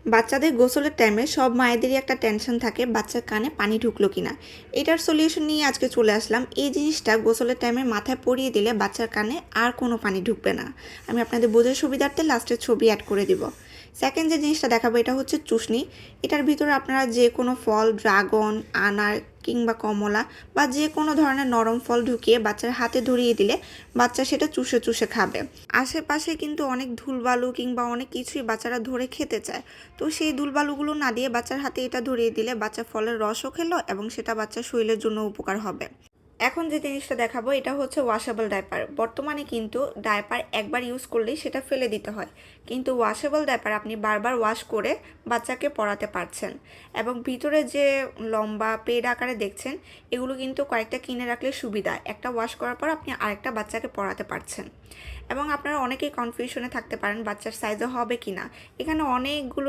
বাচ্চাদের গোসলের টাইমে সব মায়েদেরই একটা টেনশন থাকে বাচ্চার কানে পানি ঢুকলো কিনা। এটার সলিউশন নিয়ে আজকে চলে আসলাম। এই জিনিসটা গোসলের টাইমে মাথায় পরিয়ে দিলে বাচ্চার কানে আর কোনো পানি ঢুকবে না। আমি আপনাদের বোঝার সুবিধার্থে লাস্টের ছবি অ্যাড করে দিব। সেকেন্ড যে জিনিসটা দেখাবো এটা হচ্ছে চুষনি। এটার ভিতরে আপনারা যে কোনো ফল, ড্রাগন, আনার কিংবা কমলা বা যে কোনো ধরনের নরম ফল ঢুকিয়ে বাচ্চার হাতে ধরিয়ে দিলে বাচ্চা সেটা চুষে চুষে খাবে। আশেপাশে কিন্তু অনেক ধুলবালু কিংবা অনেক কিছুই বাচ্চারা ধরে খেতে চায়। তো সেই দুলবালুগুলো না দিয়ে বাচ্চার হাতে এটা ধরিয়ে দিলে বাচ্চা ফলের রসও খেলো এবং সেটা বাচ্চার শরীরের জন্য উপকার হবে। এখন যে জিনিসটা দেখাবো এটা হচ্ছে ওয়াশেবল ডায়পার। বর্তমানে কিন্তু ডায়পার একবার ইউজ করলেই সেটা ফেলে দিতে হয়, কিন্তু ওয়াশেবল ডায়পার আপনি বারবার ওয়াশ করে বাচ্চাকে পরাতে পারছেন। এবং ভিতরে যে লম্বা পেড আকারে দেখছেন এগুলো কিন্তু কয়েকটা কিনে রাখলে সুবিধা, একটা ওয়াশ করার পর আপনি আরেকটা বাচ্চাকে পরাতে পারছেন। এবং আপনারা অনেকেই কনফিউশনে থাকতে পারেন বাচ্চার সাইজে হবে কিনা। এখানে অনেকগুলো